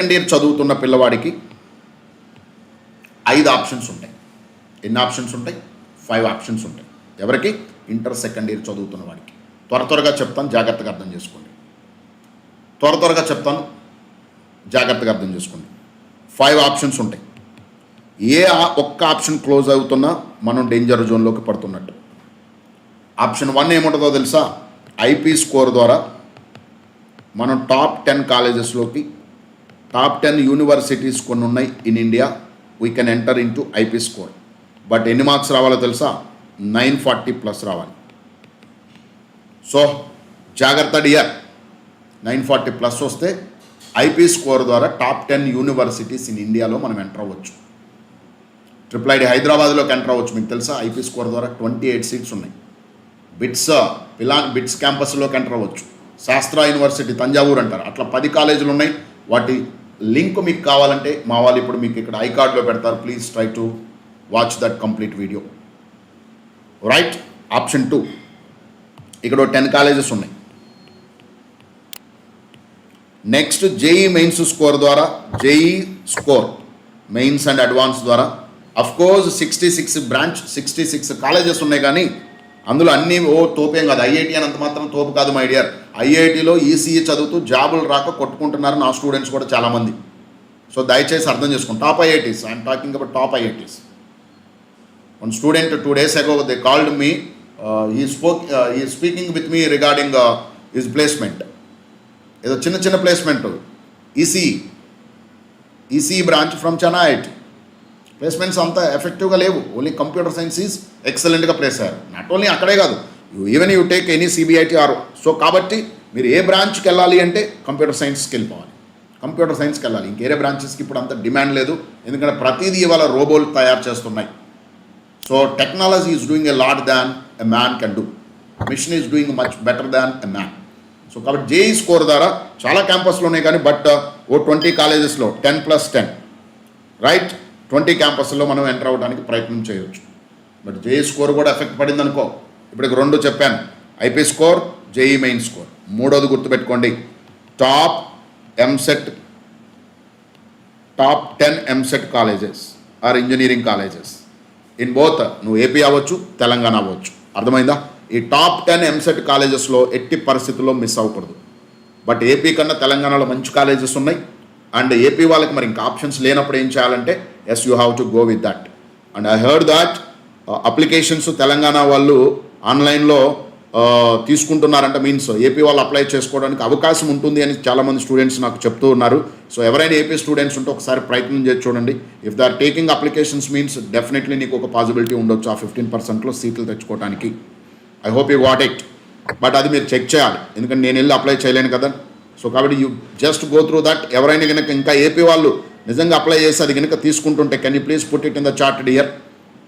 Second year చదువుతున్న పిల్లవాడికి 5 options ఉంటాయి. ఎన్ని ఆప్షన్స్ ఉంటాయి? 5 ఆప్షన్స్ ఉంటాయి. ఎవరికి? ఇంటర్ సెకండ్ ఇయర్ చదువుతున్న వాడికి. త్వరగా చెప్తాను, జాగ్రత్తగా అర్థం చేసుకోండి. త్వరగా చెప్తాను, జాగ్రత్తగా అర్థం చేసుకోండి. 5 ఆప్షన్స్ ఉంటాయి. ఏ ఒక్క ఆప్షన్ క్లోజ్ అవుతున్నా మనం డేంజర్ జోన్లోకి పడుతున్నట్టు. ఆప్షన్ 1 ఏముంటుందో తెలుసా? ఐపీ స్కోర్ ద్వారా మనం టాప్ 10 కాలేజెస్లోకి, టాప్ 10 యూనివర్సిటీస్ కొన్ని ఉన్నాయి in India, we can enter in to IP score. But ఎన్ని మార్క్స్ రావాలో తెలుసా? 940+ రావాలి. సో జాగ్రత్త డియర్, 940+ వస్తే ఐపీ స్కోర్ ద్వారా టాప్ 10 యూనివర్సిటీస్ ఇన్ ఇండియాలో మనం ఎంటర్ అవ్వచ్చు. IIIT హైదరాబాద్లోకి ఎంటర్ అవ్వచ్చు. మీకు తెలుసా? ఐపీ స్కోర్ ద్వారా 28 సీట్స్ ఉన్నాయి. బిట్స్ క్యాంపస్లోకి ఎంటర్ అవ్వచ్చు. శాస్త్ర యూనివర్సిటీ తంజావూరు అంటారు. అట్లా 10 కాలేజీలు ఉన్నాయి. వాటి లింక్ మీకు కావాలంటే మా వాళ్ళు ఇప్పుడు మీకు ఇక్కడ ఐకార్డ్లో పెడతారు. Please try to watch that complete video. Right. Option 2, ఇక్కడ 10 కాలేజెస్ ఉన్నాయి. నెక్స్ట్ జేఈ మెయిన్స్ స్కోర్ ద్వారా, JEE score mains and advance ద్వారా అఫ్కోర్స్ 66 కాలేజెస్ ఉన్నాయి. కానీ అందులో అన్నీ తోపేం కాదు. ఐఐటి అని అంత మాత్రం తోపు కాదు మై డియర్. ఐఐటిలో ఈసీఈ చదువుతూ జాబులు రాక కొట్టుకుంటున్నారు నా స్టూడెంట్స్ కూడా చాలామంది. సో దయచేసి అర్థం చేసుకోండి. Top IITs, I'm talking about top IITs. One student 2 days ago they called me, he is speaking with me regarding his placement. ఏదో చిన్న placement, ECE branch from Chennai IIT. Placements అంత ఎఫెక్టివ్గా లేవు. ఓన్లీ కంప్యూటర్ సైన్స్ ఈజ్ ఎక్సలెంట్గా place అయ్యారు. Not only అక్కడే కాదు, even you take any CBIT or. So కాబట్టి మీరు ఏ బ్రాంచ్కి వెళ్ళాలి అంటే కంప్యూటర్ సైన్స్కి వెళ్ళిపోవాలి. కంప్యూటర్ సైన్స్కి వెళ్ళాలి. ఇంకేరే బ్రాంచెస్కి ఇప్పుడు అంత డిమాండ్ లేదు. ఎందుకంటే ప్రతిదీ ఇవాళ రోబోలు తయారు చేస్తున్నాయి. So technology is doing a lot than a man can do. Machine is doing much better than a man. So కాబట్టి జేఈ స్కోర్ ద్వారా చాలా క్యాంపస్లో ఉన్నాయి. కానీ బట్ 20 కాలేజెస్లో 10+10 రైట్, 20 క్యాంపస్లో మనం ఎంటర్ అవ్వడానికి ప్రయత్నం చేయవచ్చు. బట్ జేఈ స్కోర్ కూడా ఎఫెక్ట్ పడింది అనుకో. ఇప్పుడు 2 చెప్పాను, IP score, JEE main score. 3వది గుర్తుపెట్టుకోండి, top 10 EAMCET colleges or engineering colleges in both. నువ్వు ఏపీ అవ్వచ్చు, తెలంగాణ అవ్వచ్చు. అర్థమైందా? ఈ టాప్ 10 ఎంసెట్ కాలేజెస్లో ఎట్టి పరిస్థితుల్లో మిస్ అవ్వకూడదు. బట్ ఏపీ కన్నా తెలంగాణలో మంచి కాలేజెస్ ఉన్నాయి. అండ్ ఏపీ వాళ్ళకి మరి ఇంకా ఆప్షన్స్ లేనప్పుడు ఏం చేయాలంటే yes you have to go with that. And I heard that applications Telangana వాళ్ళు ఆన్లైన్లో తీసుకుంటున్నారంట. మీన్స్ ఏపీ వాళ్ళు అప్లై చేసుకోవడానికి అవకాశం ఉంటుంది అని చాలామంది స్టూడెంట్స్ నాకు చెప్తూ ఉన్నారు. సో ఎవరైనా ఏపీ స్టూడెంట్స్ ఉంటే ఒకసారి ప్రయత్నం చేసి చూడండి. If they are taking applications means definitely నీకు ఒక పాసిబిలిటీ ఉండొచ్చు ఆ 15%లో సీట్లు తెచ్చుకోవడానికి. I hope you got it. But అది మీరు చెక్ చేయాలి, ఎందుకంటే నేను వెళ్ళి అప్లై చేయలేను కదా. సో కాబట్టి you just go through that. ఎవరైనా కనుక ఇంకా ఏపీ వాళ్ళు నిజంగా అప్లై చేసి అది కనుక తీసుకుంటుంటే can you please put it in the chart dear.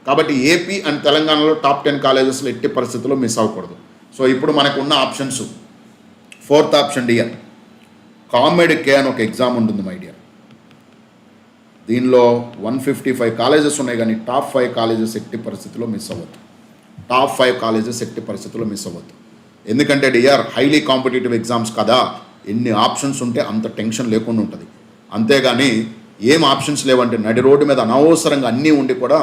కాబట్టి ఏపీ అండ్ తెలంగాణలో టాప్ 10 కాలేజెస్లో ఎట్టి పరిస్థితుల్లో మిస్ అవ్వకూడదు. సో ఇప్పుడు మనకు ఉన్న ఆప్షన్స్, 4th ఆప్షన్ డియర్, కామెడ్కే అని ఒక ఎగ్జామ్ ఉంటుంది మై డియర్. దీనిలో 155 కాలేజెస్ ఉన్నాయి. కానీ టాప్ 5 కాలేజెస్ ఎట్టి పరిస్థితుల్లో మిస్ అవ్వద్దు. టాప్ 5 కాలేజెస్ ఎట్టి పరిస్థితుల్లో మిస్ అవ్వద్దు. ఎందుకంటే డియర్ హైలీ కాంపిటేటివ్ ఎగ్జామ్స్ కదా, ఎన్ని ఆప్షన్స్ ఉంటే అంత టెన్షన్ లేకుండా ఉంటుంది. అంతేగాని ఏం ఆప్షన్స్ లేవంటే నడి రోడ్డు మీద అనవసరంగా అన్నీ ఉండి కూడా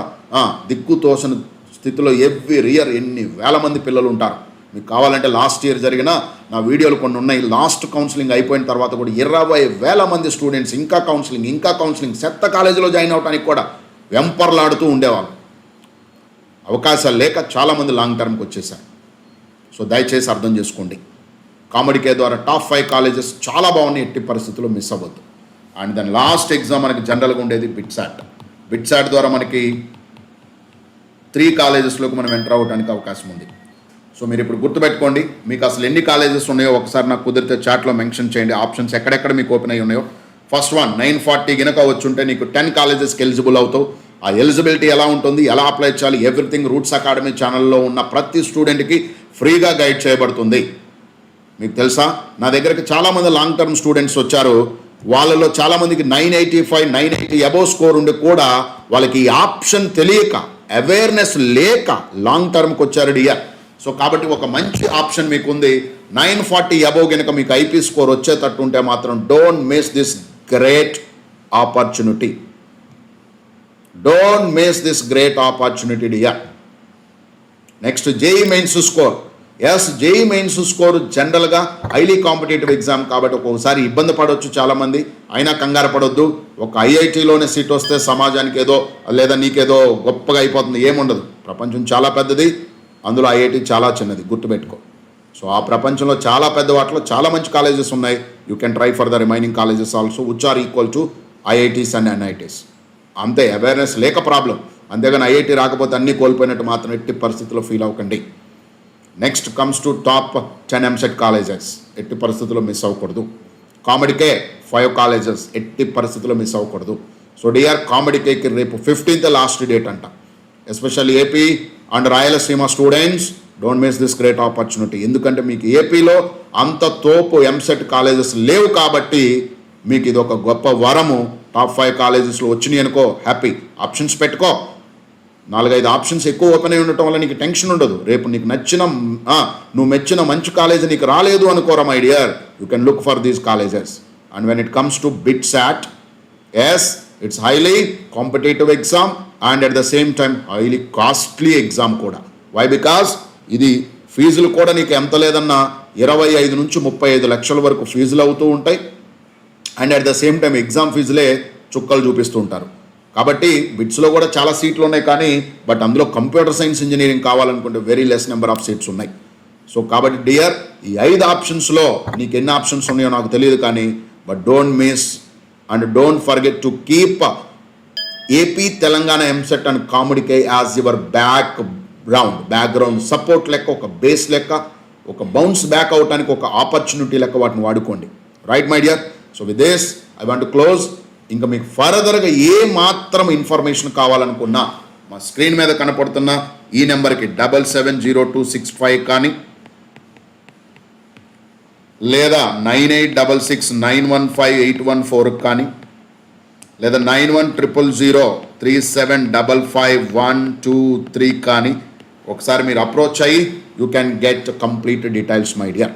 దిక్కు తోసని స్థితిలో ఎవ్రీ ఇయర్ ఎన్ని వేల మంది పిల్లలు ఉంటారు. మీకు కావాలంటే లాస్ట్ ఇయర్ జరిగిన నా వీడియోలు కొన్ని ఉన్నాయి. లాస్ట్ కౌన్సిలింగ్ అయిపోయిన తర్వాత కూడా 20,000 మంది స్టూడెంట్స్ ఇంకా కౌన్సిలింగ్ చెత్త కాలేజీలో జాయిన్ అవడానికి కూడా వెంపర్లాడుతూ ఉండేవాళ్ళు. అవకాశాలు లేక చాలామంది లాంగ్ టర్మ్కి వచ్చేసారు. సో దయచేసి అర్థం చేసుకోండి. కామెడీకే ద్వారా టాప్ 5 కాలేజెస్ చాలా బాగున్నాయి, ఎట్టి పరిస్థితుల్లో మిస్ అవ్వద్దు. అండ్ దాని లాస్ట్ ఎగ్జామ్ మనకి జనరల్గా ఉండేది బిట్సాట్ ద్వారా మనకి 3 కాలేజెస్లోకి మనం ఎంటర్ అవ్వడానికి అవకాశం ఉంది. సో మీరు ఇప్పుడు గుర్తుపెట్టుకోండి, మీకు అసలు ఎన్ని కాలేజెస్ ఉన్నాయో ఒకసారి నాకు కుదిరితే చాట్లో మెన్షన్ చేయండి. ఆప్షన్స్ ఎక్కడెక్కడ మీకు ఓపెన్ అయ్యి ఉన్నాయో. ఫస్ట్ వన్ 940 కనుక వచ్చుంటే నీకు 10 కాలేజెస్కి ఎలిజిబుల్ అవుతావు. ఆ ఎలిజిబిలిటీ ఎలా ఉంటుంది, ఎలా అప్లై చేయాలి, ఎవ్రీథింగ్ రూట్స్ అకాడమీ ఛానల్లో ఉన్న ప్రతి స్టూడెంట్కి ఫ్రీగా గైడ్ చేయబడుతుంది. మీకు తెలుసా, నా దగ్గరికి చాలామంది లాంగ్ టర్మ్ స్టూడెంట్స్ వచ్చారు. వాళ్ళలో చాలామందికి 985, 980 అబోవ్ స్కోర్ ఉండి కూడా వాళ్ళకి ఈ ఆప్షన్ తెలియక, అవేర్నెస్ లేక లాంగ్ టర్మ్కి వచ్చారు డియర్. సో కాబట్టి ఒక మంచి ఆప్షన్ మీకు ఉంది. 940 అబోవ్ కనుక మీకు ఐపీ స్కోర్ వచ్చేటట్టు ఉంటే మాత్రం don't miss this great opportunity. Don't miss this great opportunity, dear. Next, JEE Mains score. Yes JEE Mains score జనరల్గా హైలీ కాంపిటేటివ్ ఎగ్జామ్ కాబట్టి ఒక్కొక్కసారి ఇబ్బంది పడవచ్చు చాలామంది. అయినా కంగారు పడొద్దు. ఒక ఐఐటీలోనే సీట్ వస్తే సమాజానికి ఏదో లేదా నీకేదో గొప్పగా అయిపోతుంది, ఏముండదు. ప్రపంచం చాలా పెద్దది, అందులో ఐఐటి చాలా చిన్నది, గుర్తుపెట్టుకో. సో ఆ ప్రపంచంలో చాలా పెద్ద వాటిలో చాలా మంచి కాలేజెస్ ఉన్నాయి. You can try for the remaining colleges also which are equal to IITs and NITs. అంతే, అవేర్నెస్ లేక ప్రాబ్లం. అంతేగాని ఐఐటి రాకపోతే అన్నీ కోల్పోయినట్టు మాత్రం ఎట్టి పరిస్థితుల్లో ఫీల్ అవ్వకండి. Next comes to top 10 EAMCET colleges. ఎట్టి పరిస్థితుల్లో మిస్ అవ్వకూడదు. కామెడీకే 5 కాలేజెస్ ఎట్టి పరిస్థితుల్లో మిస్ అవ్వకూడదు. సో డిఆర్ కామెడీకేకి రేపు 15th లాస్ట్ డేట్ అంట. Especially AP and Rayalaseema students, don't miss this great opportunity. ఎందుకంటే మీకు ఏపీలో అంత తోపు ఎంసెట్ కాలేజెస్ లేవు కాబట్టి మీకు ఇది ఒక గొప్ప వరము. టాప్ 5 కాలేజెస్లో వచ్చినాయి అనుకో, హ్యాపీ. ఆప్షన్స్ పెట్టుకో. 4-5 ఆప్షన్స్ ఎక్కువ ఓపెన్ అయి ఉండటం వల్ల నీకు టెన్షన్ ఉండదు. రేపు నీకు నచ్చిన నువ్వు మెచ్చిన మంచి కాలేజ్ నీకు రాలేదు అనుకోరా my dear, you can look for these colleges. And when it comes to BITSAT, yes it's highly competitive exam and at the same time highly costly exam కూడా. వై? బికాస్ ఇది ఫీజులు కూడా నీకు ఎంత లేదన్నా 25 నుంచి 35 లక్షల వరకు ఫీజులు అవుతూ ఉంటాయి. And at the same time exam ఫీజులే చుక్కలు చూపిస్తూ ఉంటారు. కాబట్టి బిట్స్లో కూడా చాలా సీట్లు ఉన్నాయి, కానీ బట్ అందులో కంప్యూటర్ సైన్స్ ఇంజనీరింగ్ కావాలనుకుంటే very less number of seats ఉన్నాయి. సో కాబట్టి డియర్, ఈ 5 ఆప్షన్స్లో నీకు ఎన్ని ఆప్షన్స్ ఉన్నాయో నాకు తెలియదు, కానీ but don't miss and don't forget to keep AP Telangana EAMCET and COMEDK as your background support లెక్క, ఒక బేస్ లెక్క, ఒక బౌన్స్ బ్యాక్ అవటానికి ఒక ఆపర్చునిటీ లెక్క వాటిని వాడుకోండి. Right my dear? So with this I want to close. ఇంకా మీకు ఫర్దర్గా ఏ మాత్రం ఇన్ఫర్మేషన్ కావాలనుకున్నా మా స్క్రీన్ మీద కనపడుతున్న ఈ నెంబర్కి 770265 కానీ లేదా 9866915814 కానీ లేదా 910003755123 కానీ ఒకసారి మీరు అప్రోచ్ అయ్యి you can get complete details my dear.